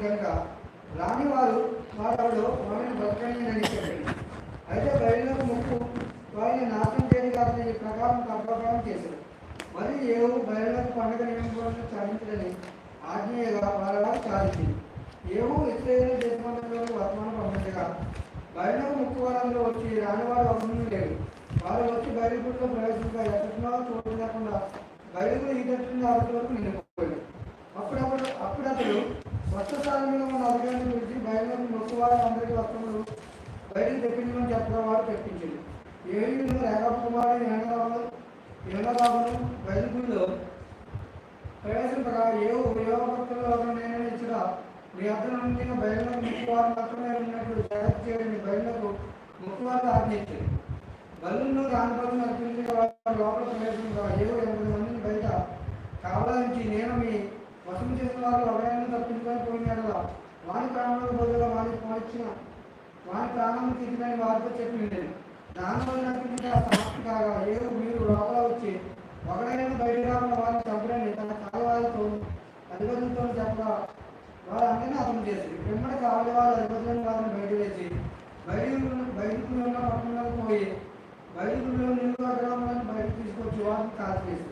కనుక రాని వారెవడో వారిని బ్రతకని నడిచాడు. అయితే బయలులకు ముక్కు వారిని నాశనం చేయని కాదని ఈ ప్రకారం కర్తవ్యం చేశారు. మరి ఏవో బయలులకు పండుగ నియమం సాధించదని ఆజ్ఞగా వారి సాధించింది. ఏవో ఇస్రాయేలు దేశమంతలోని వర్తమానం పంపించగా బయలుకు ముక్కు వారంలో వచ్చి రానివారు అవసరం లేదు. వారు వచ్చి బయలుగుడిలో ప్రవేశించగా ఎక్కడున్నా చోటు లేకుండా బయలుగురు ఈ తట్టు అరటి వరకు నిండిపోయాడు. అప్పుడప్పుడు వస్త్రశాల మీద ఉన్న అధికారులను పిలిచి బయలుదేరి మొక్కువారు అందరికీ వస్త్రములు బయటకు తెప్పించమని చెప్పగా వారు తెప్పించింది. ఏడుగురు రేఖాపు కుమారుడు ఏనరాబును బయలుగురిలో ప్రవేశించగా యోగభక్తుల్లో నేను ఇచ్చిన మీ అర్థం నుండి బయలులకు ముక్కువారు మాత్రమే ఉన్నట్లు జాగ్రత్త చేయని బయలులకు ముక్కువారు ఆజ్ఞించింది. బలును రాని బలు నడిపించి లోపల ప్రవేశించగా 80 మందిని బయట కావడానికి నేను మీ వశం చేసిన వారు ఎవరైనా తప్పించుకొని పోయినాడుగా వాని ప్రాణాలకు బదులుగా వాని ప్రాణాలను తీసినని వారితో చెప్పి దానివల్ల నడిపించిన సమాప్తి కాగా మీరు లోపల వచ్చి ఒకడైనా బయట రాకుండా వారిని చంపులని తన కాలవారితో అధిపతులతో చెప్పగా వారు అందరినీ అర్థం చేసి వెంబడి కావాలి వారు అధిపతులను వారిని బయట వేసి బయటకు ఉన్న పట్టణంలోకి పోయి బయటకులో నిలువ గ్రామాలను బయటకు తీసుకొచ్చి వారిని కాల్చేసి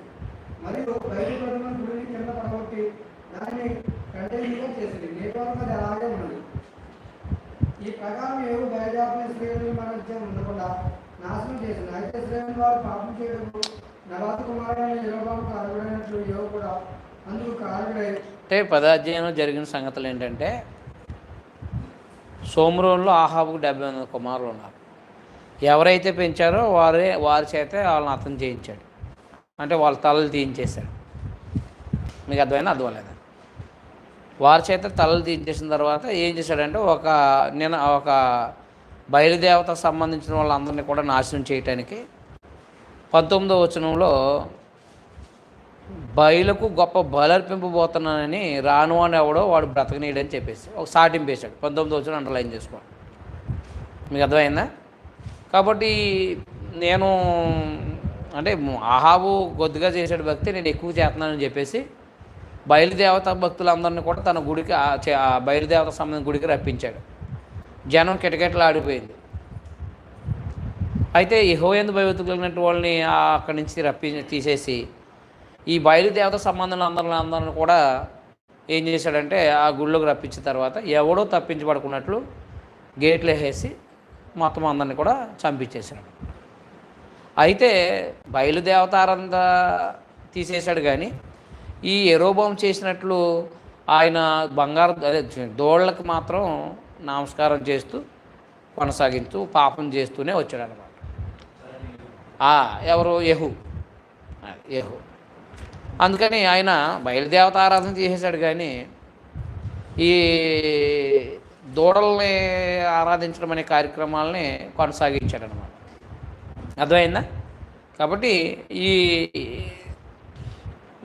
మరియు బయట పడిన గుడిని కింద పడగొట్టి దాన్ని కంటైనర్గా చేసింది. నేపథ్యం అది అలాగే ఉన్నది. ఈ ప్రకారం ఏవో బయలుదేరిన స్త్రీలను మన విద్య ఉండకుండా నాశనం చేసింది. అయితే స్త్రీలను వారు పాపం చేయడం నవాత కుమారుడైన యెరొబెయాము కారకుడైనట్లు ఏవో కూడా అందుకు కారకుడై. అంటే 10వ అధ్యాయంలో జరిగిన సంగతులు ఏంటంటే సోమ్రోన్లో ఆహాబుకు 70 కుమారులు ఉన్నారు. ఎవరైతే పెంచారో వారి చేత వాళ్ళని అర్థం చేయించాడు. అంటే వాళ్ళ తలలు తీయించేశాడు. మీకు అర్థమైనా అర్థమలేదు. వారి చేత తలలు తీయించేసిన తర్వాత ఏం చేశాడంటే ఒక బయలుదేవతకు సంబంధించిన వాళ్ళందరినీ కూడా నాశనం చేయటానికి 19వ వచనంలో బయలుకు గొప్ప బలర్పింపబోతున్నానని రానువాడు ఎవడో వాడు బ్రతకనీయడని చెప్పేసి ఒక సాటింపేశాడు. 19వ వచనం అండర్లైన్ చేసుకోండి. మీకు అర్థమైందా? కాబట్టి నేను అంటే ఆహాబు కొద్దిగా చేసాడు భక్తి, నేను ఎక్కువ చేస్తున్నానని చెప్పేసి బయలుదేవత భక్తులందరినీ కూడా తన గుడికి బయలుదేవత సంబంధించిన గుడికి రప్పించాడు. జనం కిటకిటలు ఆడిపోయింది. అయితే యెహోవాయందు భయభక్తులు కలిగినట్టు వాళ్ళని అక్కడి నుంచి తీసేసి ఈ బయలుదేవత సంబంధం అందరిని కూడా ఏం చేశాడంటే ఆ గుడిలోకి రప్పించిన తర్వాత ఎవడో తప్పించబడుకున్నట్లు గేట్లు వేసేసి మొత్తం అందరిని కూడా చంపించేశాడు. అయితే బయలుదేవతారంతా తీసేశాడు, కానీ ఈ యెరొబెయాము చేసినట్లు ఆయన దోళ్ళకి మాత్రం నమస్కారం చేస్తూ కొనసాగించు పాపం చేస్తూనే వచ్చాడు అన్నమాట. ఎవరు? యెహూ. అందుకని ఆయన బయలుదేవత ఆరాధన చేసేసాడు, కానీ ఈ దూడల్ని ఆరాధించడం అనే కార్యక్రమాలని కొనసాగించాడు అన్నమాట. అర్థమైందా? కాబట్టి ఈ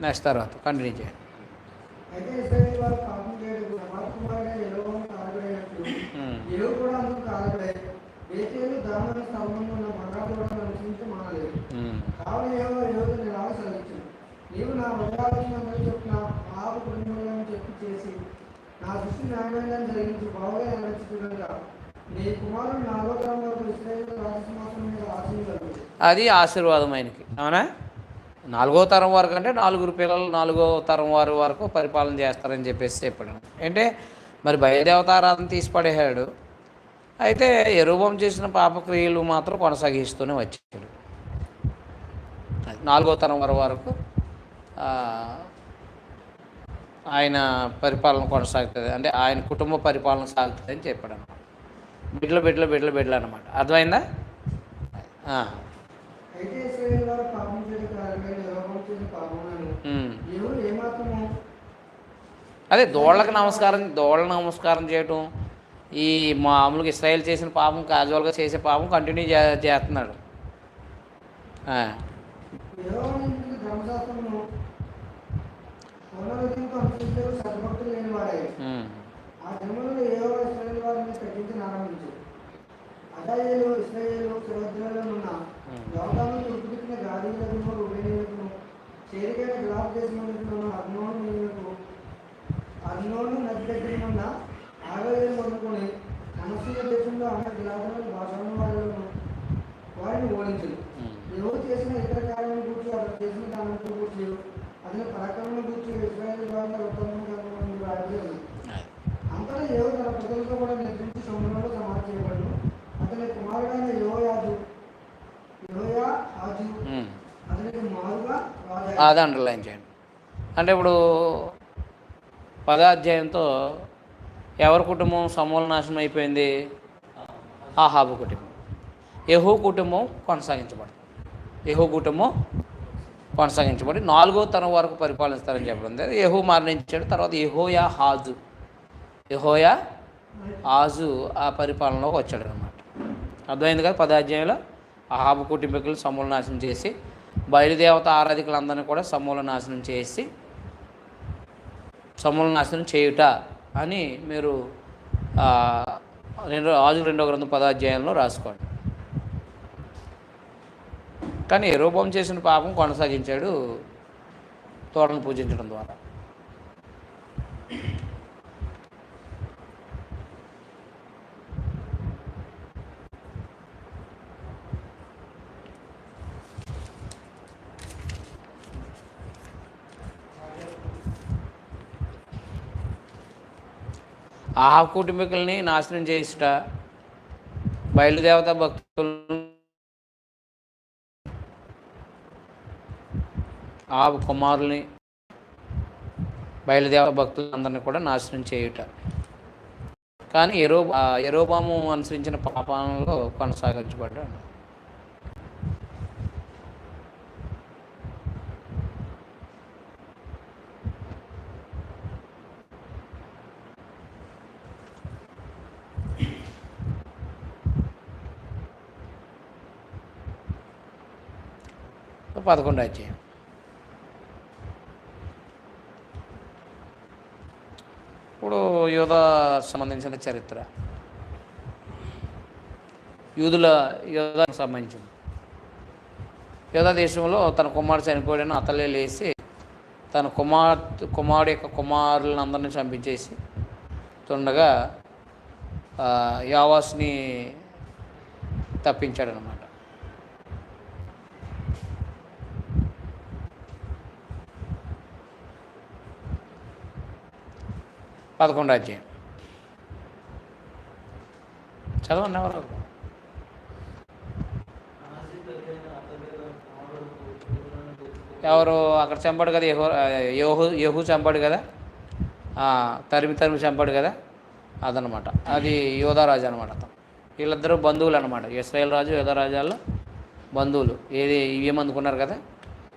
నెక్స్ట్ తర్వాత కంటిన్యూ చేయండి. అది ఆశీర్వాదం ఆయనకి. అవునా? 4వ తరం వరకు అంటే 4 పిల్లలు 4వ తరం వారి వరకు పరిపాలన చేస్తారని చెప్పేసి చెప్పాడు. అంటే మరి బయలుదేవతారాధన తీసి పడేశాడు. అయితే యెరొబెయాము చేసిన పాపక్రియలు మాత్రం కొనసాగిస్తూనే వచ్చాడు. 4వ తరం వరకు ఆయన పరిపాలన కొనసాగుతుంది, అంటే ఆయన కుటుంబ పరిపాలన సాగుతుంది అని చెప్పాడు అన్నమాట. బిడ్డలు అన్నమాట. అర్థమైందా? అదే దోళ్ళకి నమస్కారం చేయటం, ఈ మామూలుగా ఇశ్రాయేల్ చేసిన పాపం క్యాజువల్గా చేసే పాపం కంటిన్యూ చేస్తున్నాడు. అది అండర్లైన్ చేయండి. అంటే ఇప్పుడు 10వ అధ్యాయంతో ఎవరి కుటుంబం సమూల నాశనం అయిపోయింది? ఆహాబు కుటుంబం. యెహూ కుటుంబం కొనసాగించబడుతుంది. యెహూ కుటుంబం కొనసాగించబడి 4వ తరం వరకు పరిపాలిస్తారని చెప్పడం. యెహూ మరణించాడు. తర్వాత యెహోయా ఆజు ఆ పరిపాలనలోకి వచ్చాడు అనమాట. అర్థమైంది కదా? 10వ అధ్యాయంలో అహాబు కుటుంబీకులు సమూల నాశనం చేసి, బయలుదేవత ఆరాధికులందరినీ కూడా సమూల నాశనం చేసి, సమూల నాశనం చేయుట అని మీరు ఆజు 2వ గ్రంథం 10వ అధ్యాయంలో రాసుకోండి. కానీ యెరోబోము చేసిన పాపం కొనసాగించాడు తోటను పూజించడం ద్వారా. ఆహాబు కుటుంబీకుల్ని నాశనం చేయుట, బయలుదేవత భక్తులను, ఆహాబు కుమారుల్ని, బయలుదేవత భక్తులందరినీ కూడా నాశనం చేయుట. కానీ యెరోబాము అనుసరించిన పాపాలలో కొనసాగించబడ్డాడు. పదకొండవ అధ్యాయం. ఇప్పుడు యూదా సంబంధించిన చరిత్ర, యూదాకు సంబంధించింది. యూదా దేశంలో తన కుమారుడు చనిపోయాడని అతలే లేచి తన కుమారుడు యొక్క కుమారులను అందరినీ చంపించేసి తుండగా యావాస్ని తప్పించాడనమాట. పదకొండవ అధ్యాయం చదవండి ఎవరు. ఎవరు అక్కడ చంపాడు కదా, యెహూ చంపాడు కదా, తరిమి చంపాడు కదా, అదనమాట. అది యోధారాజు అనమాట. అతను వీళ్ళిద్దరూ బంధువులు అనమాట. ఇశ్రాయేల్ రాజు యోధారాజాల్లో బంధువులు. ఏమందుకున్నారు కదా,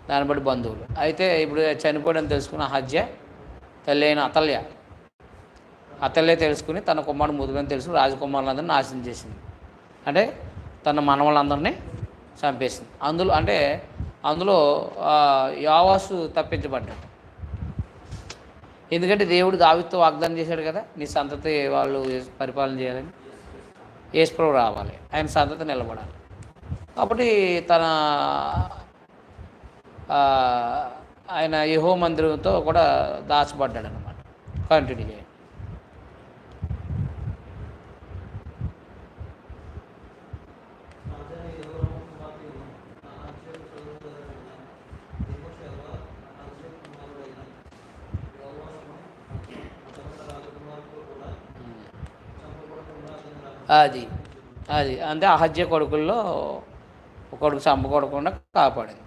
దాన్ని బట్టి బంధువులు. అయితే ఇప్పుడు చనిపోయాడని తెలుసుకున్న అహజ్య తల్లి అయిన అతల్లే తెలుసుకుని తన కుమారుడు ముదుగని తెలుసుకుని రాజకుమారులందరినీ నాశనం చేసింది. అంటే తన మనవలందరినీ చంపేసింది. అందులో యావాసు తప్పించబడ్డాడు. ఎందుకంటే దేవుడు దావీదుతో వాగ్దానం చేశాడు కదా, నీ సంతతి వాళ్ళు పరిపాలన చేయాలని, యేసుప్రభువు రావాలి, ఆయన సంతతి నిలబడాలి. కాబట్టి ఆయన యెహోవా మందిరంతో కూడా దాచబడ్డాడు అన్నమాట. కంటిన్యూ చేయండి. అది అంటే అహజ్య కొడుకుల్లో కొడుకు చంపకూడకుండా కాపాడింది.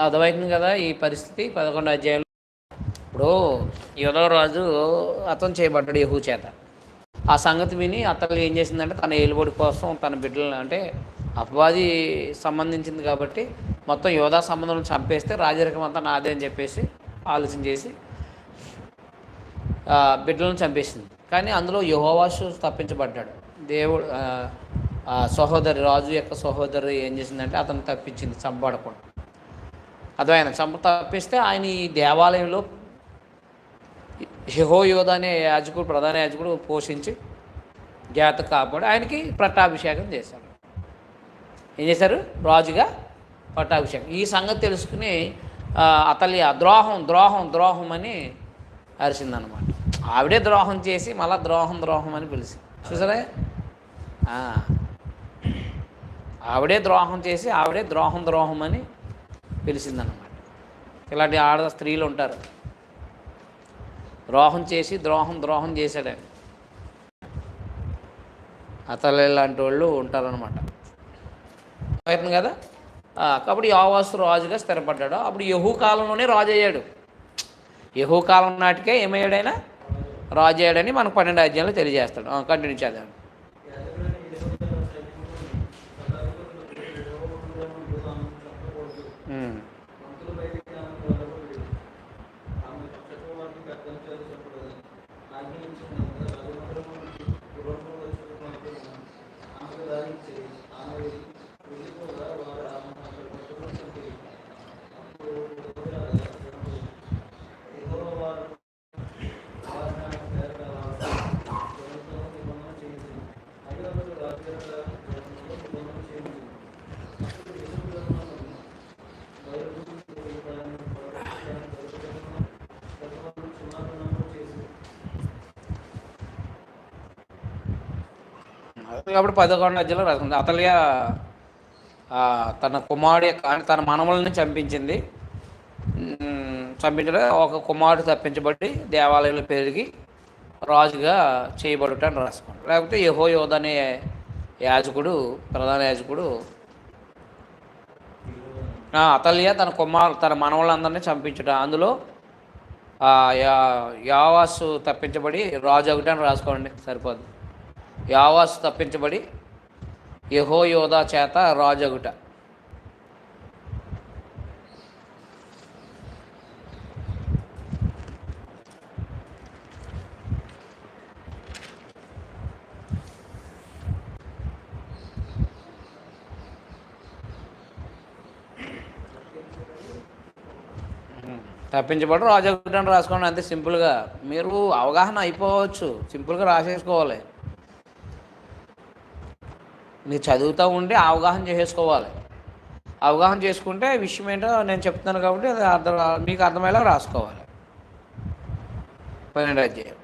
అర్థమవుతుంది కదా ఈ పరిస్థితి 11 అధ్యాయంలో. ఇప్పుడు యోధరాజు అతను చేయబడ్డాడు యెహూ చేత. ఆ సంగతి విని అతను ఏం చేసిందంటే తన ఏలుబడి కోసం తన బిడ్డలను, అంటే అపవాది సంబంధించింది కాబట్టి మొత్తం యోధా సంబంధం చంపేస్తే రాజరికం అంతా నాదే అని చెప్పేసి ఆలోచన చేసి బిడ్డలను చంపేసింది. కానీ అందులో యెహోవాషు తప్పించబడ్డాడు. దేవుడు సహోదరి, రాజు యొక్క సహోదరి ఏం చేసిందంటే అతను తప్పించింది చంపబడకుండా. అర్థమైన తప్పిస్తే ఆయన ఈ దేవాలయంలో యెహోయోధ అనే యాజకుడు, ప్రధాన యాజకుడు పోషించి జాత కాపాడు ఆయనకి పట్టాభిషేకం చేశారు. ఏం చేశారు? రాజుగా పట్టాభిషేకం. ఈ సంగతి తెలుసుకుని అతల్య ద్రోహం ద్రోహం ద్రోహం అని అరిసిందనమాట. ఆవిడే ద్రోహం చేసి మళ్ళీ ద్రోహం ద్రోహం అని పిలిచి చూసారా, ఆవిడే ద్రోహం చేసి ఆవిడే ద్రోహం ద్రోహం అని పిలిచిందన్నమాట. ఇలాంటి స్త్రీలు ఉంటారు, ద్రోహం చేసి ద్రోహం ద్రోహం చేశాడు ఆయన. అతలే లాంటి వాళ్ళు ఉంటారనమాట. అవుతుంది కదా. కాబట్టి యోవాషు రాజుగా స్థిరపడ్డాడు. అప్పుడు యెహూ కాలంలోనే రాజు అయ్యాడు. యెహూ కాలం నాటికే ఏమయ్యాడైనా రాజు అయ్యాడని మనకు 12 అధ్యాయంలో తెలియజేస్తాడు. కంటిన్యూ చేద్దాం. కాబట్టి 11 అధ్యాయంలో రాసుకుంది. అతల్య తన కుమారుడు తన మనవల్ని చంపించడం ఒక కుమారుడు తప్పించబడి దేవాలయంలో పెరిగి రాజుగా చేయబడుట అని రాసుకోండి. లేకపోతే యెహోయోధ అనే యాజకుడు, ప్రధాన యాజకుడు అతల్య తన మనవలందరినీ చంపించుట, అందులో యోవాషు తప్పించబడి రాజు ఒకటి అని రాసుకోండి, సరిపోదు. యోవాషు తప్పించబడి యెహోయోధ చేత రాజు ఒకట. తప్పించబడి రాజు ఒకటి అని రాసుకోండి, అంతే సింపుల్గా. మీరు అవగాహన అయిపోవచ్చు, సింపుల్గా రాసేసుకోవాలి. మీరు చదువుతూ ఉండి అవగాహన చేసుకోవాలి. అవగాహన చేసుకుంటే విషయం ఏంటో నేను చెప్తున్నాను కాబట్టి అది మీకు అర్థమయ్యేలా రాసుకోవాలి. 12 అధ్యాయం.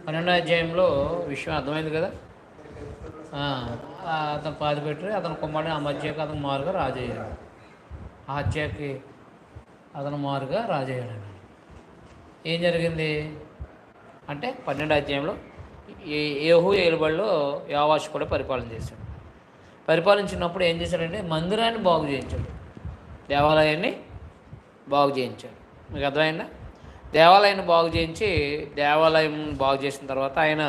పన్నెండో అధ్యాయంలో విషయం అర్థమైంది కదా. అతను పాతిపెట్టి అతను కుమారుడు ఆ మధ్యకి అతను మారుగా రాజయ్యాడు. ఆ హత్యకి అతను మారుగా రాజయ్యాడు. ఏం జరిగింది అంటే 12వ అధ్యాయంలో యేహూ ఏలుబడిలో యోవాషు కూడా పరిపాలన చేశాడు. పరిపాలించినప్పుడు ఏం చేశాడంటే మందిరాన్ని బాగు చేయించాడు, దేవాలయాన్ని బాగు చేయించాడు. మీకు అర్థమైందా? దేవాలయాన్ని బాగు చేయించి దేవాలయం బాగు చేసిన తర్వాత ఆయన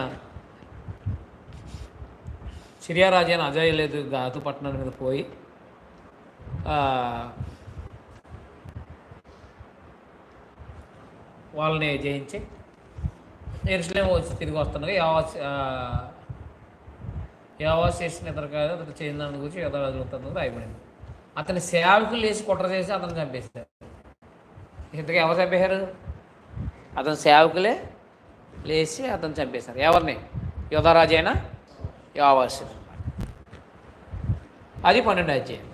సిరియా రాజు అయిన అజాయలేదు గాతు పట్టణం మీద పోయి వాళ్ళని జయించి యెరూషలేము వచ్చి తిరిగి వస్తుండగా యోవాషు చేసిన ఇతర కాదు అతను చేసిన దాని గురించి యథార్థంగా రాయబడింది. అతని సేవకులు లేచి కుట్ర చేసి అతను చంపేస్తారు. ఇంతగా ఎవరు చంపేశారు? అతని సేవకులే లేచి అతను చంపేశారు. ఎవరిని? యోధారాజు అయిన యోవాషు. అది 12వ అధ్యాయం.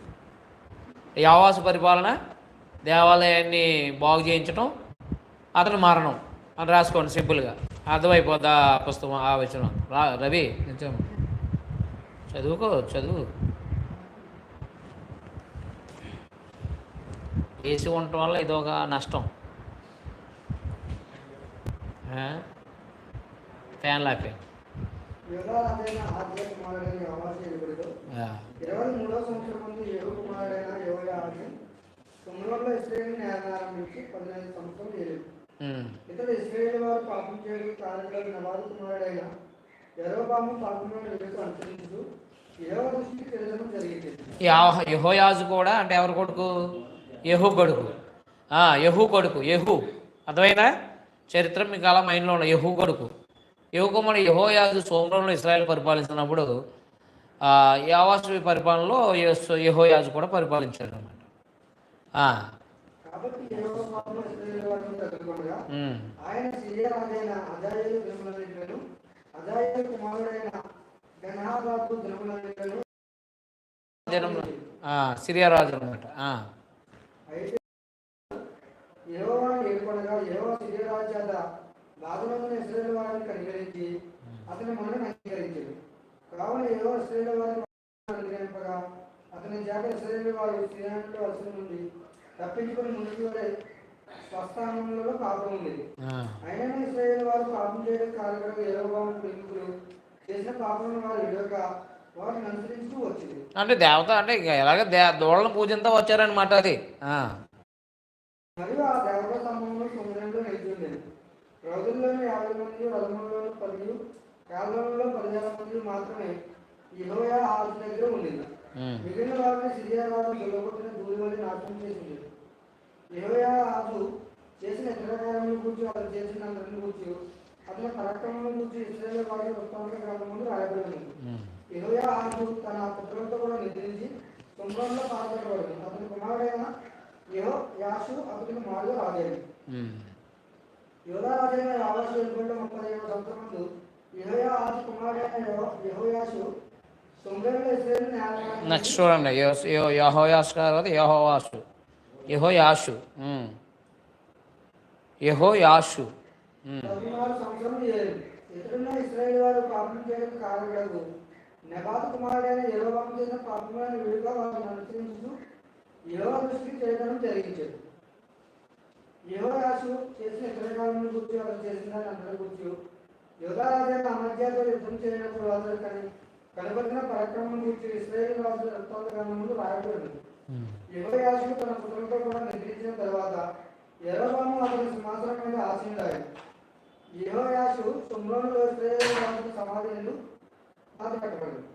యోవాషు పరిపాలన, దేవాలయాన్ని బాగు చేయించడం, అతను మరణం అని రాసుకోండి. సింపుల్గా అర్థమైపోద్దా పుస్తకం ఆ వచనం. రవి నిజం చదువు. వేసి ఉండటం వల్ల ఇదొక నష్టం. ఫ్యాన్ లాపే 23వ సంవత్సరం ముందు యేహూ కుమారుడైన యెహోయాహాజు షోమ్రోనులో ఇశ్రాయేలును ఏలనారంభించి 15 సంవత్సరాలు ఏలాడు. ఇతడు ఇశ్రాయేలు వారు పాపం చేయడం కారణంగా నెబాతు కుమారుడైన యరొబాము పాపంలోని వివేకు అనుసరించుతూ యెహోవా దృష్టికి తిరగడం జరిగింది. యెహోయాజు కూడా అంటే ఎవరి కొడుకు? యెహూ కొడుకు. యెహూ అర్థమైనా చరిత్ర మీకు అలా మైండ్లో ఉన్న యెహూ కొడుకు. యెహూ కుమారుడు యెహోయాజు షోమ్రోనులో ఇశ్రాయేలు పరిపాలిస్తున్నప్పుడు యోవాషు పరిపాలనలో యెహోయాజు కూడా పరిపాలించాడు అన్నమాట. ఆయన సిరియా రాజైన అజాయేలు దినములను అజాయేలు కుమారుడైన బెన్హదదు దినములను సిరియా రాజు అనమాట. అయితే యెహోవాను ఏర్పడగా యెహోవా సిరియా రాజు చేత బాధలను ఇశ్రాయేలు వారిని కనికరించి అతని మనను అంగీకరించాడు. కావున యెహోవా ఇశ్రాయేలు వారిని అనుగ్రహింపగా అతని చేత ఇశ్రాయేలు వారు సిరియాలో వలస నుండి తప్పించుకొని ముందుకు వరే స్వస్థానంలో పాపం ఉండేది. అయినా ఇశ్రాయేలు వారు పాపం చేయడం కారణంగా యెరొబాము ప్రేమికులు చేసిన పాపం వారు విడవక వారిని అనుసరిస్తూ వచ్చింది. అంటే దేవత అంటే ఎలాగ దూడలను పూజంతా వచ్చారనమాట. అది మరియు ఆ దేవత స్తంభంలో సముద్రంలో నిలిచి ఉండేది. రోజుల్లోని 50 మంది, రథములలో 10, కాళ్ళలో 10,000 మంది మాత్రమే యెహోయాహాజు దగ్గర ఉండేది. మిగిలిన వారిని సిరియా రాజు దొరకొట్టిన ధూళి వలె నాశనం చేసింది. యెహోయాహాజు చేసిన ఇతర కార్యములను గురించి అతను చేసినందరిని గురించి అతని పరాక్రమములను గురించి ఇశ్రాయేలు వారి వృత్తాంత గ్రంథములో రాయబడింది. యెహోయాహాజు తన పుత్రులతో కూడా నిద్రించి షోమ్రోనులో పాల్గొనబడింది. అతని కుమారుడైన యెహోయాషు అతనికి మారుగా రాజయ్యాడు. యూదా రాజైన యోవాషు ఏలుబడిలో 35వ సంవత్సరం ముందు యెహోయాహాజు కుమారుడైన యెహోయాషు షోమ్రోనులో ఇశ్రాయేలును ఏలనారంభించి నెక్స్ట్ చూడండి. యెహోయాషు తర్వాత యెహోయాషు 14 సంవత్సరములు ఏలాడు. ఇతడును ఇశ్రాయేలు వారు పాపం చేయడం కారణంగా నెబాతు కుమారుడైన యెరొబాము చేసిన పాపములను విడుగా వారిని అనుసరించుతూ యెహోవా దృష్టికి తిరగడం జరిగించాడు. యెహోయాషు చేసిన ఇతర కార్యములను గురించి అతను చేసిన దాన్ని అందరి గురించి యూదా రాజైన అమజ్యాతో యుద్ధం చేయనప్పుడు అతడు కనబడిన పరాక్రమం గురించి ఇశ్రాయేలు రాజుల వృత్తాంత గ్రంథములో రాయబడింది. యెహోయాషు తన పుత్రులతో కూడా నిద్రించిన తర్వాత యెరొబాము అతని సింహాసనం మీద ఆసీనుడయ్యాడు. యెహోయాషు షోమ్రోనులో ఇశ్రాయేలు రాజుల సమాధులు పాతి పెట్టబడింది.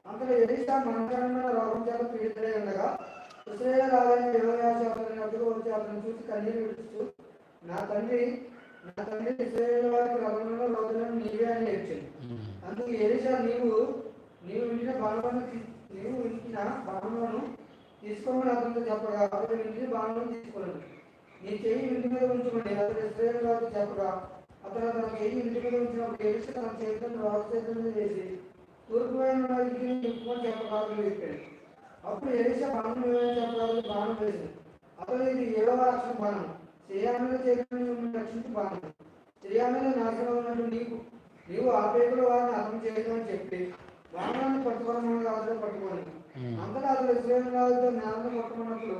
అంతలో ఎలీషా మరణకరమైన రోగం చేత పీడితుడై ఉండగా ఇశ్రాయేలు రాజైన యెహోయాషు అతని వద్దకు వచ్చి అతను చూసి కన్నీరు విడుస్తూ నా తండ్రి ఇశ్రాయేలు వారికి రథములను రోజులను నీవే అని ఏడ్చింది. అందుకు ఎలీషా నీవు వింటిన బాణములను తీసుకోమని అతనితో చెప్పగా అతడు ఇంటిని బాణములను తీసుకోలేదు. నీ చెయ్యి ఇంటి మీద ఉంచుకోండి అతడు ఇశ్రాయేలు రాజు చెప్పగా అతను తన చెయ్యి ఇంటి మీద ఉంచినప్పుడు ఎలీషా తన చేతులను రాజు చేతుల మీద వేసి తూర్పు వైపు నదికి నిప్పుకొని చెప్పగలరు చెప్పాడు. అప్పుడు ఎలీషా బాణం చెప్పగలరు బాణం వేసింది. అతను ఇది 7వ రక్షణ బాణం, సిరియా చేతులను రక్షించి బాణం. సిరియా మీద నాశనం ఉన్నట్టు నీవు ఆ పేరులో వారిని అర్థం చేయడం చెప్పి బాణాన్ని పట్టుకోవడం రాజులో పట్టుకోని అంతటా అతను ఇశ్రాయేలు రాజుతో జ్ఞానం పట్టుకున్నప్పుడు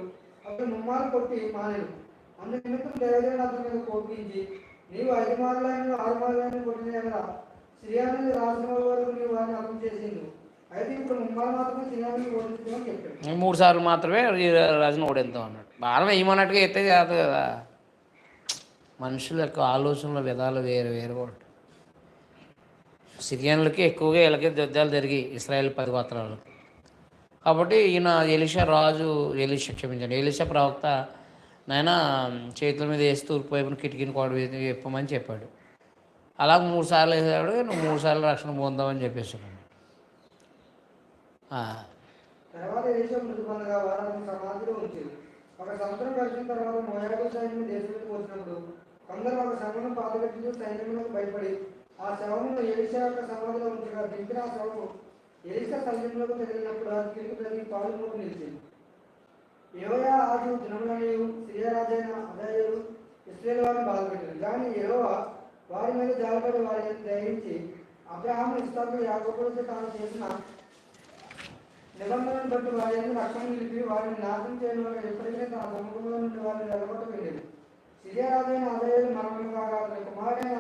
అతను ముమ్మారు కొట్టి మానేడు. అందు నిమిత్తం దేవదేవుడు అతని మీద కోపించి నీవు 5 మార్లైన 6 మార్లైన కొట్టిన ఎడల సిరియా మీద రాజుల వరకు నీవు వారిని అర్థం చేసింది. అయితే ఇప్పుడు ముమ్మారు మాత్రమే సిరియా మీద ఓడించడం చెప్పాడు. 3 సార్లు మాత్రమే రాజును ఓడేద్దాం అన్నాడు. బాణం వేయమన్నట్టుగా ఎత్తే కాదు కదా. మనుషుల యొక్క ఆలోచనల విధాలు వేరు వేరు ఉంటాయి. సిరియన్లకి ఎక్కువగా వీళ్ళకి యుద్ధాలు జరిగి ఇశ్రాయేల్ 10 గోత్రాలు. కాబట్టి ఈయన ఎలీషా ప్రవక్త నాయన చేతుల మీద వేసి తూర్పు వైపున కిటికీని కోడ చెప్పమని చెప్పాడు. అలా 3 సార్లు వేసాడు. నువ్వు 3 సార్లు రక్షణ పొందామని చెప్పేసాడు. తర్వాత ఎలీషా మృతి పొందగా వారిని సమాధిలో ఉంచింది. ఒక సంవత్సరం గడిచిన తర్వాత మోయాబు సైన్యం దేశంలోకి వచ్చినప్పుడు కొందరు ఒక శవను పాతగట్టించి సైన్యంలోకి భయపడి ఆ శవమును ఎలీషా యొక్క సమాధిలో ఉంచగా దింపిన ఆ శవము ఎలీషా సైన్యంలోకి తగిలినప్పుడు ఆ కిటికీ తగిలి పాలు మూడు నిలిచింది. యెహోవా ఆజు దినములనియు సిరియా రాజైన హజాయేలు ఇశ్రాయేలు వారిని బాధపెట్టారు. కానీ యెహోవా వారి మీద జాలిపడి వారిని దయించి అబ్రహాము ఇస్సాకు యాకోబులతో తాను చేసిన నిబంధనను బట్టి వారి రక్షణ నిలిపి వారిని నాశనం చేయడం వల్ల ఎప్పటికీ తన సముఖంలో నుండి వారిని వెలగొట్టలేదు. సిరియా రాజైన హజాయేలు మరణం కాగా అతని కుమారుడైన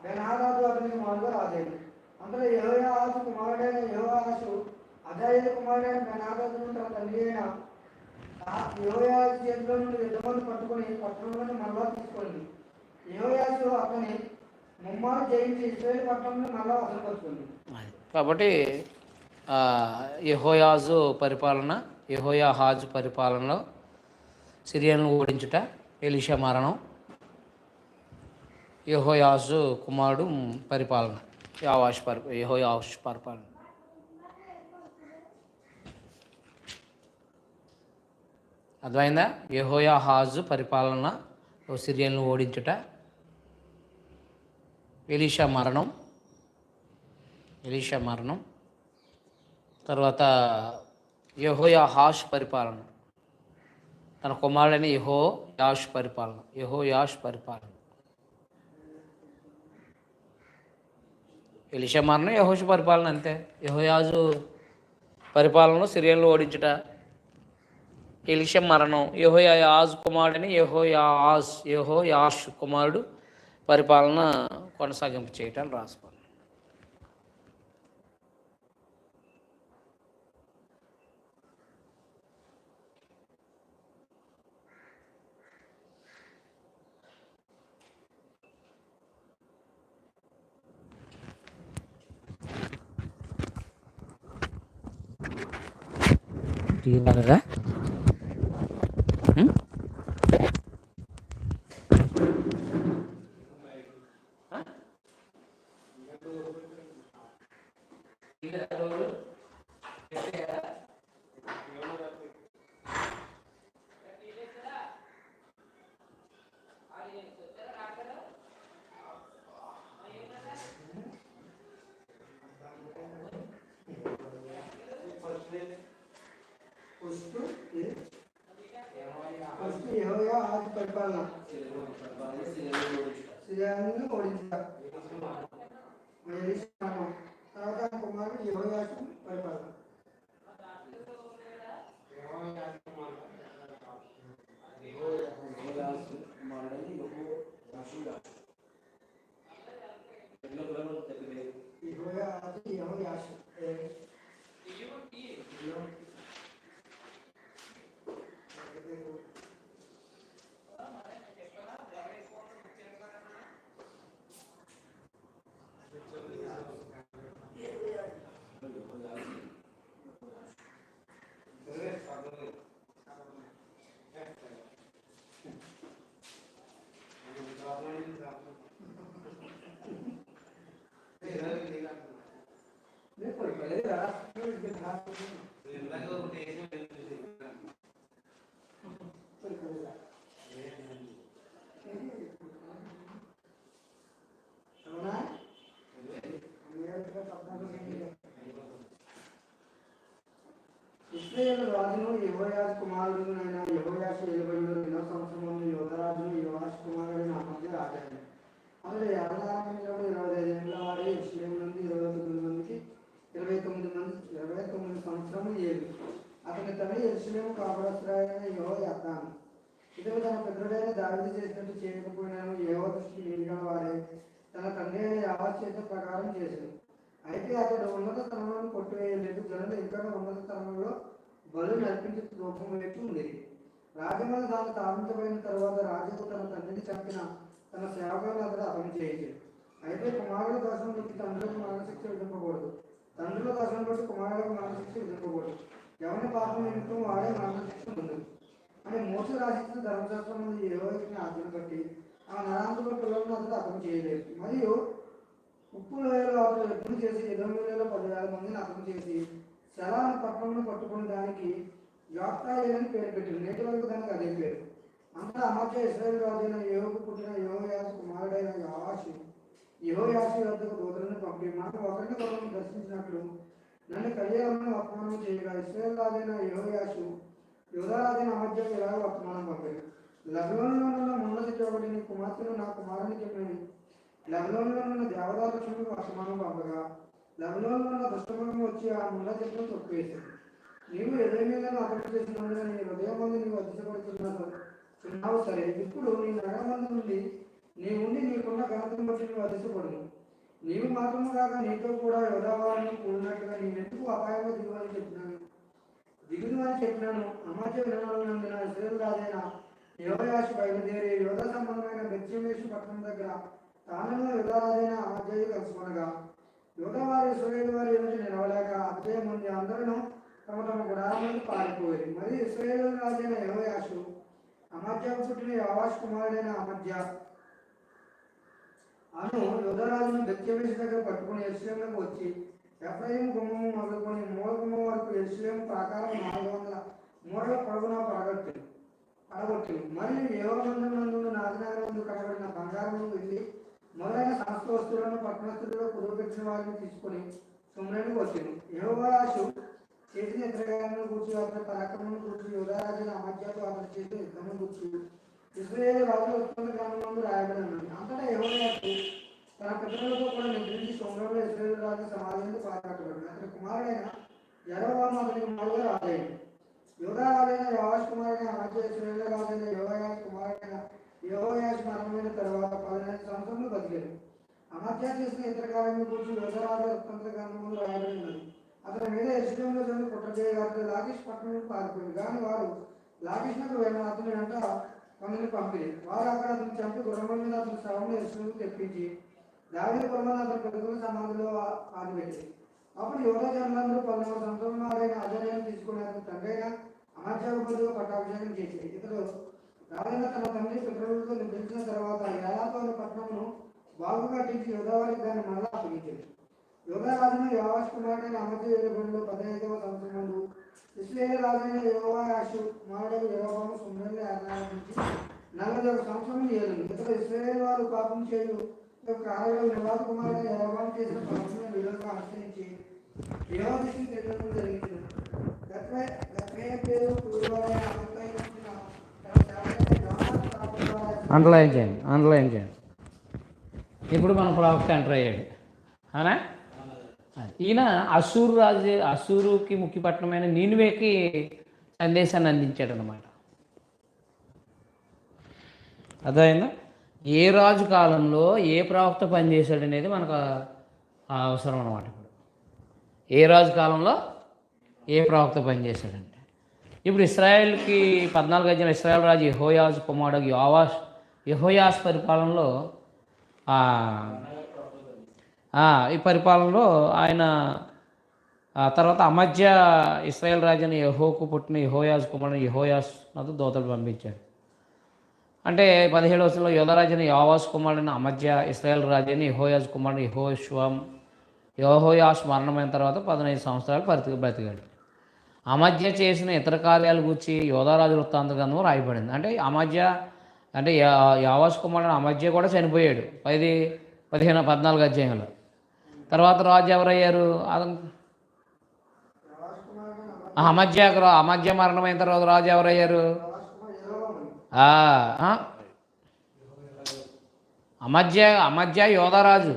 బెన్హదదు అతనికి మారుగా రాజైన. అంతలో యెహోయాహాజు కుమారుడైన యెహోయాషు హజాయేలు కుమారుడైన బెన్హదదును తన తండ్రి అయిన యెహోయాషు చేతిలో నుండి యుద్ధమందు పట్టుకుని పట్టణంలోని మరలా తీసుకుంది. యెహోయాషు అతని ముమ్మారు జయించి ఇశ్రాయేలు పట్టణంలో మరలా వసపరుచుకుంది. కాబట్టి యెహోయాహాజు పరిపాలనలో సిరియన్లను ఓడించుట, ఎలీషా మరణం, యెహోయాషు కుమారుడు పరిపాలన, యెహోయాషు పరిపాలన. అర్థమైందా? యెహోయాహాజు పరిపాలన సిరియన్లను ఓడించుట, ఎలీషా మరణం, తర్వాత యెహోయాహాషు పరిపాలన, తన కుమారుడైన యెహోయాషు పరిపాలన. ఎలీషా మరణం, యెహోషు పరిపాలన అంతే. యెహోయాజు పరిపాలనలో సిరియన్లు ఓడించుట, ఎలీషా మరణం, యెహోయాహాజు కుమారుడని యెహోయాషు కుమారుడు పరిపాలన కొనసాగింపు చేయటాన్ని రాసుకోండి. కదా యెహోయాహాజు పరిపాలన సిరియన్లను ఓడించుట, ఎలీషా మరణం, తర్వాత ఆయన కుమారుడు యెహోయాషు పరిపాలన. యెహోయాషు అవునా? ఇశ్రాయేలు రాజును యెహోయాషు కుమారుడునైన యెహోయాషు 22వ సంవత్సరమున యోధరాజును యోవాషు కుమారుడైన అమజ్యా రాజాయను. అతడు యాజకారంలో 25 ఏళ్ల వాడే యెరూషలేము నుండి 29 సంవత్సరములు ఏలు. అతని తల్లి యెరూషలేము కాపురస్తురాలైన యెహోయాదాను. ఇతడు తన పితరుడైన దావీదు చేసినట్టు చేయకపోయినాను యెహోవా దృష్టికి నీతిగల వాడే తన తండ్రి అయిన యావాషు చేత ప్రకారం చేశాడు. అయితే అతడు ఉన్నత స్థలంలో కొట్టివేయలేదు. జనులు ఇంకా ఉన్నత స్థలంలో బలు నడిపించి రూపం వైపు ఉండేది. రాజమల దాన్ని స్థాపించబడిన తరువాత రాజుకు తన తండ్రిని చంపిన తన సేవకులను అతడు అతను చేయించాడు. అయితే కుమారుల దోషం బట్టి తండ్రులకు మరణశిక్ష విధింపకూడదు, తండ్రుల దోషం బట్టి కుమారులకు మరణశిక్ష విధింపకూడదు. ఎవరి పాపం నిమిత్తం వాడే మరణశిక్ష ఉండదు అని మోసే రాసిన ధర్మశాస్త్రం నుండి యెహోవాకి ఆజ్ఞను బట్టి ఆ నరాంతర పిల్లలను అతడు అతను చేయలేదు. మరియు ఉప్పు లోయలో అతడు యుద్ధం చేసి ఎదోమీలలో 10,000 మందిని అతను చేసి శలాను పట్టణంలో పట్టుకుని దానికి యోక్తాయేలని పేరు పెట్టింది. నేటి వరకు దానికి అదే పేరు. అంతా అమజ్యా ఇశ్రాయేలు రాజైన యెహోకు పుట్టిన యెహోయాషు కుమారుడైన యెహోయాషు వద్దకు దూతలను పంపి మనం ఒకరిని దర్శించినట్లు నన్ను కళ్యాణం వర్తమానం చేయగా ఇశ్రాయేలు రాజైన యెహోయాషు యూదా రాజైన అమజ్యాకు ఇలా వర్తమానం పంపాడు. లెబనోనులో ఉన్న మున్నది చూడబడి నీ కుమార్తెను నా కుమారుని చెప్పినది. లెబనోనులో ఉన్న దేవదాలక్ష్మికి వర్తమానం పంపగా లెబనోనులో ఉన్న దుష్టమృగం వచ్చి ఆ ముళ్ళ చెట్టును తొక్కివేసింది. నీవు ఎదోమీయులను అతడు చేసినందున నీ హృదయం మంది నీవు అతిశయపడుతున్నావు. సరే, ఇప్పుడు నీ నగరమందు నుండి నీవుండి నీకున్న ఘనతను బట్టి నువ్వు అతిశయపడును. నీవు మాత్రము కాక నీతో కూడా యోధావాలను కూడినట్టుగా నీవెందుకు అపాయంగా దిగుదు అని చెప్పినాను. అమజ్యా విననందున ఇశ్రాయేలు రాజైన యెహోయాషు బయలుదేరి యోధా సంబంధమైన బెత్షెమెషు పట్టణం దగ్గర తానును యూదా రాజైన అమజ్యాయు కలుసుకొనగా యూదా వారి ఇశ్రాయేలు వారి ఎదుట నిలవలేక అజయ ముందు అందరూ తమ తమ గుడారములకు పారిపోయారు. మరియు ఇశ్రాయేలు రాజైన యెహోయాషు అమజ్యాకు పుట్టిన యోవాషు కుమారుడైన అమజ్యా అను యూదారాజును బెత్షెమెషు దగ్గర పట్టుకుని యెరూషలేముకు వచ్చి ఎఫ్రాయిము గుమ్మము మొదలుకొని మూల గుమ్మం వరకు యెరూషలేము ప్రాకారం 400 మూరల పొడవున పడగొట్టిను. మరియు యెహోవా మందిరమందు నాజనగరమందు కట్టబడిన బంగారమును వెళ్ళి మొదలైన శాస్త్ర వస్తువులను పట్టణస్థులలో కుదురుపెట్టిన వారిని తీసుకుని సుమ్రేనికి వచ్చింది. యెహోయాషు చేసిన ఇతరగాలను కూర్చి అతని పరాక్రమను కూర్చి యూదారాజుల అమజ్యాతో అతను చేసిన యుద్ధమును కూర్చి ఇశ్రాయేలు రాజుల ఉత్పన్న గ్రంథమందు రాయబడి ఉన్నది. అంతటా యెహోయాషు తన పితరులతో కూడా నిద్రించి సొమ్రంలో ఇశ్రాయేలు రాజు సమాధిని పాల్గొట్టబడి అతని కుమారుడైన యరొబాము అతనికి మారుగా రాజైంది. యూదా రాజైన యోవాషు కుమారుడైన అమజ్యా ఇశ్రాయేలు రాజైన యెహోయాషు కుమారుడైన యెహోయాషు మరణమైన తరువాత 15 సంవత్సరములు బతికాడు. అమజ్యా చేసిన ఇతర కార్యముల గురించి యూదా రాజుల ఉత్పన్న గ్రంథములు రాయబడి ఉన్నది. అతని మీద యెరూషలేములో జనులు కుట్ర చేయగా లాకీషు పట్టణానికి పారిపోయింది. కానీ వారు లాకీషునకు వెళ్ళిన అతని వెంట కొందరిని పంపిణీ. వారు అక్కడ అతను చంపి గుర్రముల మీద అతని శవమును యెరూషలేముకు తెప్పించి దావీదు పురమున అతని పితరుల సమాధిలో పాతిపెట్టింది. అప్పుడు యూదా జనులందరూ 14 సంవత్సరాల వారైన అజర్యాను తీసుకుని అతని తండ్రి అయిన అమజ్యాకు బదులుగా పట్టాభిషేకం చేసింది. ఇతడు రాజైన తన తండ్రి పితరులతో నిద్రించిన తర్వాత యాలాతో పట్టణమును బాగు కట్టించి యూదా వారికి దాన్ని మరలా అప్పగించింది. యూదా రాజును యోవాషు కుమారుడైన అమజ్యా 15వ సంవత్సరమందు ఇశ్రాయేలు రాజైన యెహోయాషు కుమారుడైన యరొబాము సుమ్రేని ఆజ్ఞాపించి 41 సంవత్సరములు ఏలింది. ఇతడు ఇశ్రాయేలు వారు పాపం చేయు నివాస కుమారుడైన యరొబాము చేసిన పాపములను విడుదల ఆశ్రయించి యెహోవా దృష్టికి తెగడం జరిగింది. అండర్లైన్ చేయండి. ఇప్పుడు మన ప్రవక్త ఎంటర్ అయ్యాడు. అవునా? ఈయన అసూరుకి ముఖ్యపట్టణమైన నీనివేకి సందేశాన్ని అందించాడు అన్నమాట. అర్థమైందా? ఏ రాజు కాలంలో ఏ ప్రవక్త పనిచేశాడు అనేది మనకు అవసరం అన్నమాట. ఇప్పుడు ఏ రాజు కాలంలో ఏ ప్రవక్త పనిచేశాడంటే ఇప్పుడు ఇశ్రాయేల్కి 14 అధ్యాయం ఇశ్రాయేల్ రాజు యెహోయాషు కుమారుడు యెహోయాషు పరిపాలనలో ఈ పరిపాలనలో ఆయన తర్వాత అమజ్యా ఇశ్రాయేల్ రాజుని యెహోకు పుట్టిన యెహోయాషు కుమారుడు యెహోయాషు దూతలు పంపించాడు. అంటే 17వ వచనంలో యోధారాజుని యోవాషు కుమారుడైన అమజ్యా ఇశ్రాయేల్ రాజుని యెహోయాషు కుమారుడు యెహోయాషు మరణమైన తర్వాత 15 సంవత్సరాలు బ్రతికాడు. అమజ్యా చేసిన ఇతర కార్యాల గురించి యోధారాజు వృత్తాంత గ్రంథం రాయబడింది. అంటే అమజ్యా అంటే యోవాషు కుమారుడు అమజ్యా కూడా చనిపోయాడు 14 అధ్యాయంలో. తర్వాత రాజు ఎవరయ్యారు? అమధ్య మరణమైన తర్వాత రాజు ఎవరయ్యారు? ఆ, ఆ, అమధ్య యోధరాజు.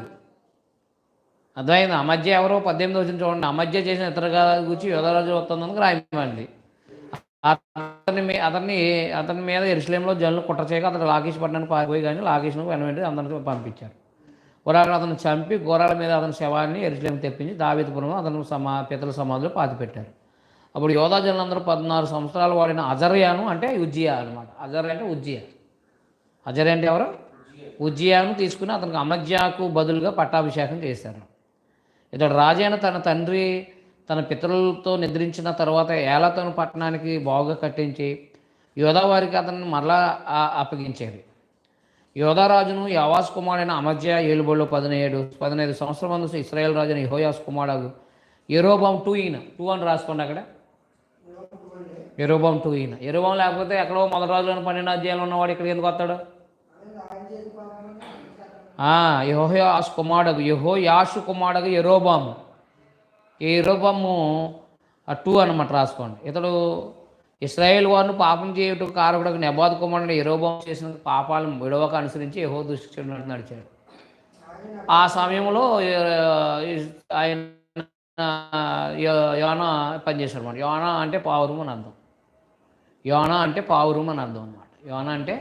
అర్థమైంది? అమధ్య ఎవరో 18 వచ్చిన చూడండి. అమధ్య చేసిన ఇతర గురించి యోధరాజు వస్తుందని రాయమండి. అతని మీద యెరూషలేములో జనులు కుట్ర చేయక అతను లాకీష్ పట్టణానికి పారిపోయి, కానీ లాకీష్ను వెంట అందరినీ పంపించారు. గుర్రాలను అతను చంపి గుర్రాల మీద అతని శవాన్ని యెరూషలేం తెప్పించి దావీదుపురంలో అతను పితల సమాధిలో పాతిపెట్టారు. అప్పుడు యోధా జనులందరూ 14 సంవత్సరాలు వాడిన అజర్యాను, అంటే ఉజ్జియా అనమాట. అజర్య అంటే ఉజ్జియా. అజర్య అంటే ఎవరు? ఉజ్జియాను తీసుకుని అతనికి అమధ్యాకు బదులుగా పట్టాభిషేకం చేశారు. ఇతడు రాజైన తన తండ్రి తన పితరులతో నిద్రించిన తర్వాత ఏలాతోను పట్టణానికి బాగుగా కట్టించి యోధావారికి అతన్ని మరలా అప్పగించేది. యోధారాజును యావాస్ కుమారుడైన అమధ్య ఏలుబడిలో 15 సంవత్సరం ముందు ఇశ్రాయేల్ రాజుని యెహోయాస్ కుమారుడు యెరోబాము 2 ఈయన 2 అని రాసుకోండి అక్కడ. యెరోబాము 2 ఈయన. యెరోబాము లేకపోతే ఎక్కడో మొదటి రాజులను 12 అధ్యాయంలో ఉన్నవాడు ఇక్కడ ఎందుకు వస్తాడు? యెహోయాషు కుమారుడు యెరోబాము. ఈ యెరోబాము 2 అనమాట రాసుకోండి. ఇతడు ఇశ్రాయేల్ వారిని పాపం చేయుటకు కారకుడు నెబాతు కుమారుడు యెరోబాము చేసిన పాపాలను విడవక అనుసరించి యెహోవా దృష్టికి నడిచాడు. ఆ సమయంలో ఆయన యోనా పనిచేశాడు అనమాట. యోనా అంటే పావురం అని అర్థం. యోనా అంటే పావురం అని అర్థం అనమాట. యోనా అంటే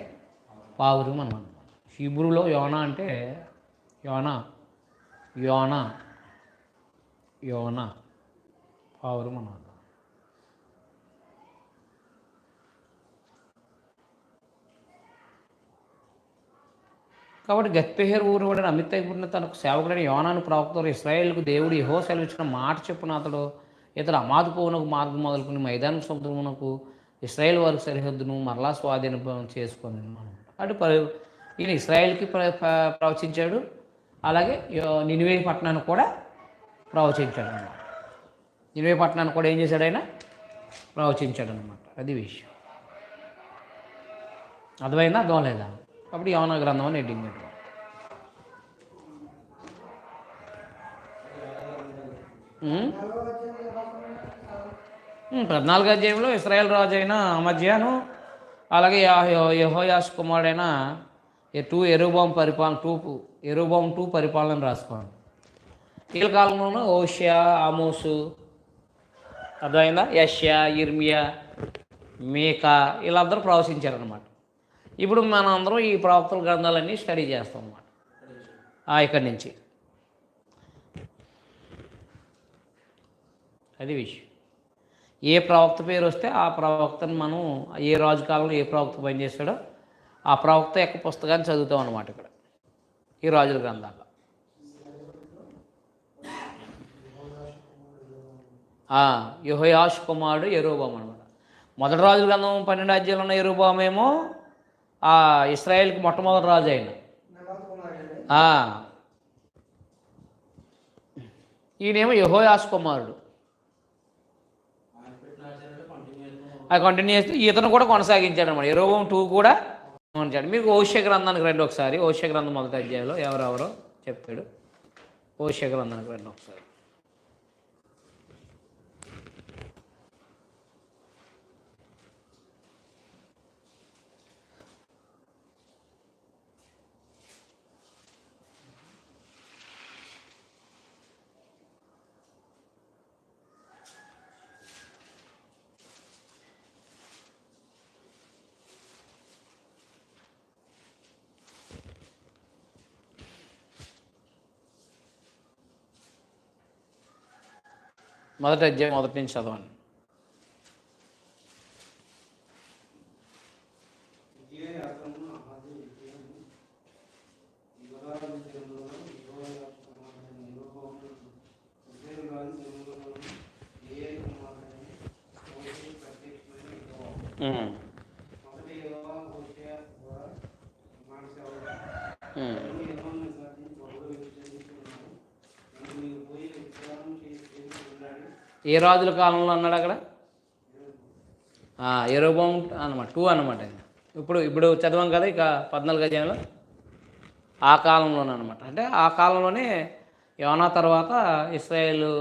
పావురం అని అర్థం. హీబ్రూలో యోనా అంటే యోనా పావురం అని అర్థం. కాబట్టి గత్పెహేరు ఊరు వాడిన అమిత్తయ్య పుట్టిన తనకు సేవకుడైన యోనాను ప్రవక్త ఇశ్రాయేలుకు దేవుడు యెహోవా సెలవిచ్చిన మాట చెప్పున ఇతడు అమాదు పోవునకు మార్గం మొదలుకుని మైదానం సముద్రమునకు ఇశ్రాయేల్ వారికి సరిహద్దును మరలా స్వాధీనం చేసుకొని అటు ఈయన ఇశ్రాయేల్కి ప్రవచించాడు. అలాగే నినివే పట్టణానికి కూడా ప్రవచించాడు అన్నమాట. నినివే పట్టణానికి కూడా ఏం చేశాడు? ఆయన ప్రవచించాడు అనమాట. అది విషయం. అర్థమైందా? అర్థం లేదా? అప్పుడు యోనా గ్రంథం అని హెడ్డింగ్ పెట్టాం. పద్నాలుగో అధ్యాయంలో ఇశ్రాయేల్ రాజు అయిన అమధ్యాను, అలాగే యెహోయాషు కుమారుడైన యెరోబాము పరిపాలన 2 పరిపాలన రాసుకోండి. వీళ్ళ కాలంలోనూ ఓషియా, ఆమోసు, అర్థమైందా, యెషయా, ఇర్మియా, మీకా వీళ్ళందరూ ప్రవచించారనమాట. ఇప్పుడు మనం అందరం ఈ ప్రవక్తల గ్రంథాలన్నీ స్టడీ చేస్తాం అన్నమాట. ఇక్కడి నుంచి అది విషయం. ఏ ప్రవక్త పేరు వస్తే ఆ ప్రవక్తను మనం ఏ రాజు కాలంలో ఏ ప్రవక్త పనిచేస్తాడో ఆ ప్రవక్త యొక్క పుస్తకాన్ని చదువుతాం అన్నమాట ఇక్కడ ఈ రాజుల గ్రంథాల్లో. యెహోయాషు కుమారుడు యెరోబాము అనమాట. మొదటి రాజుల గ్రంథం 12 అధ్యాయంలో ఉన్న యెరోబాము ఏమో ఇశ్రాయేల్కి మొట్టమొదటి రాజు అయిన. ఈయనేమో యెహోయాషు కుమారుడు. కంటిన్యూ చేస్తూ ఇతను కూడా కొనసాగించాడు అనమాట. యెరోబాము 2 కూడా ఉంచాడు. మీకు ఓషియా గ్రంథానికి రండి ఒకసారి. ఓషియా గ్రంథం మొదటి అధ్యాయంలో ఎవరెవరో చెప్పాడు. ఓషియా గ్రంథానికి రండి ఒకసారి. మొదటి అధ్యాయం మొదటి నుంచి చదవండి. ఏ రాజుల కాలంలో అన్నాడు అక్కడ? యెరోబాము అనమాట 2 అనమాట. ఇప్పుడు చదవం కదా ఇక 14 అధ్యాయంలో ఆ కాలంలోనే అనమాట. అంటే ఆ కాలంలోనే యోనా తర్వాత ఇశ్రాయేలు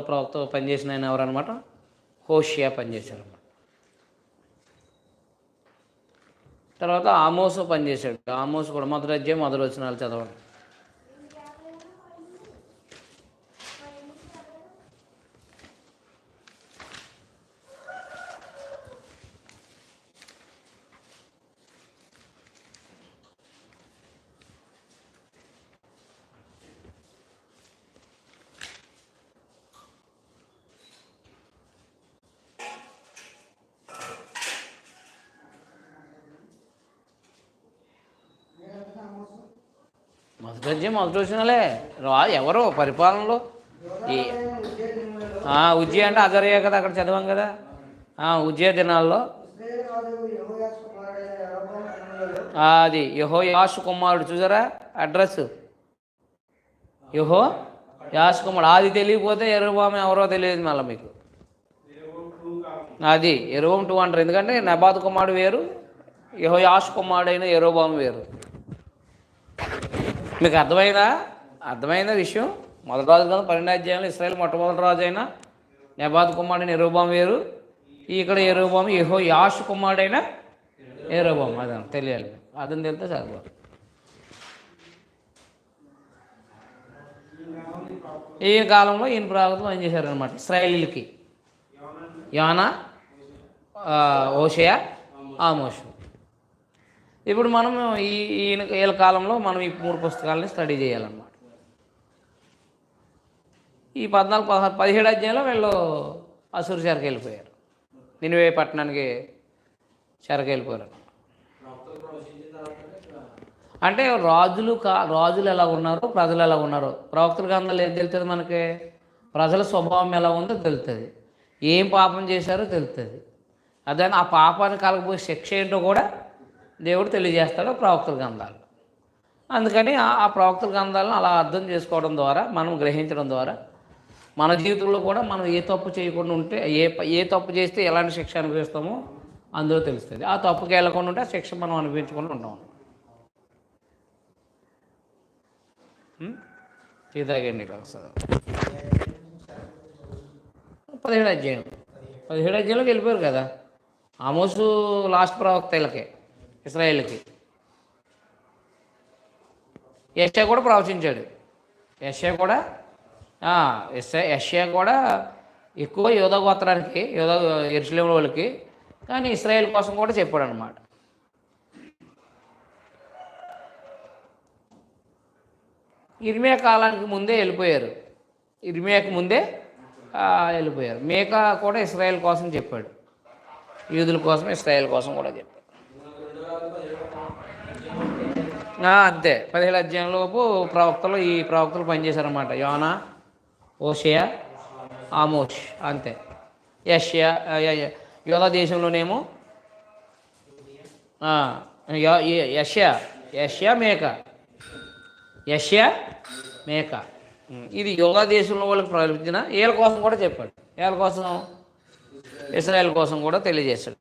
ప్రవక్త పనిచేసిన ఆయన ఎవరనమాట? హోషియా పనిచేశాడు. తర్వాత ఆమోసు పనిచేశాడు. ఆమోసు కూడా మొదటి అధ్యాయం మొదటి వచనాలు చదవండి. మొదటి అధ్యాయం మొదటి వచనాలే. ఎవరు పరిపాలనలో ఈ ఉజ్జయ అంటే అజర్య కదా, అక్కడ చదివాం కదా. ఉజ్జయ దినాల్లో అది యెహోయాషు కుమారుడు. చూసారా అడ్రస్, యెహోయాషు కుమారుడు. అది తెలియకపోతే యెరొబోము ఎవరో తెలియదు మళ్ళీ మీకు. అది యెరొబోము 2 అంటారు, ఎందుకంటే నెబాతు కుమారుడు వేరు, యెహోయాషు కుమారుడైన యెరొబోము వేరు. మీకు అర్థమైందా విషయం? మొదటి రాజు కదా 12వ అధ్యాయంలో ఇశ్రాయేలు మొట్టమొదటి రాజు అయిన నెబాతు కుమారుడైన యెరొబోము వేరు, ఇక్కడ యెరొబోము యెహోయాషు కుమారుడైన యెరొబోము. అదని తెలియాలి, అదని తెలితే చదవాలి. ఈ కాలంలో ఈయన ప్రవక్తలు ఏం చేశారనమాట ఇశ్రాయేలీలకి? యోనా, హోషేయ, ఆమోసు. ఇప్పుడు మనం వీళ్ళ కాలంలో మనం ఈ 3 పుస్తకాలని స్టడీ చేయాలన్నమాట. ఈ 14, 16, 17 అధ్యాయంలో వీళ్ళు అసూరు చెరకు వెళ్ళిపోయారు, నినివే పట్టణానికి చెరకు వెళ్ళిపోయారు. అంటే రాజులు ఎలా ఉన్నారో, ప్రజలు ఎలా ఉన్నారో ప్రవక్తల గ్రంథాలు ఏం తెలుస్తుంది మనకి? ప్రజల స్వభావం ఎలా ఉందో తెలుస్తుంది, ఏం పాపం చేశారో తెలుస్తుంది. అదే ఆ పాపాన్ని కలగబోయే శిక్ష ఏంటో కూడా దేవుడు తెలియజేస్తాడు ప్రవక్తల గ్రంథాలు. అందుకని ఆ ప్రవక్తల గ్రంథాలను అలా అర్థం చేసుకోవడం ద్వారా, మనం గ్రహించడం ద్వారా మన జీవితంలో కూడా మనం ఏ తప్పు చేయకుండా ఉంటే, ఏ తప్పు చేస్తే ఎలాంటి శిక్ష అనుభవిస్తామో అందులో తెలుస్తుంది. ఆ తప్పుకి వెళ్ళకుండా ఉంటే ఆ శిక్ష మనం అనుభవించకుండా ఉంటాం. సీతాగండి 17వ అధ్యాయంలోకి వెళ్ళిపోయారు కదా. ఆమోసు లాస్ట్ ప్రవక్త వీళ్ళకి, ఇశ్రాయేల్కి. యెషయా కూడా ప్రవచించాడు. యెషయా కూడా ఎక్కువ యోధా గోత్రానికి, యెరూషలేము వాళ్ళకి, కానీ ఇశ్రాయేల్ కోసం కూడా చెప్పాడు అనమాట. ఇర్మియా కాలానికి ముందే వెళ్ళిపోయారు, ఇర్మియాకి ముందే వెళ్ళిపోయారు. మీకా కూడా ఇశ్రాయేల్ కోసం చెప్పాడు, యూదుల కోసం, ఇశ్రాయేల్ కోసం కూడా చెప్పాడు. అంతే 17వ అధ్యాయంలోపు ఈ ప్రవక్తలు పనిచేశారన్నమాట. యోనా, హోషేయ, ఆమోస్. అంతే. యెషయా యోధా దేశంలోనేమో యెషయా, మేకా. ఇది యోధా దేశంలో వాళ్ళకి ప్రవచించిన వీళ్ళ కోసం కూడా చెప్పాడు. వీళ్ళ కోసం, ఇశ్రాయేల్ కోసం కూడా తెలియజేశాడు.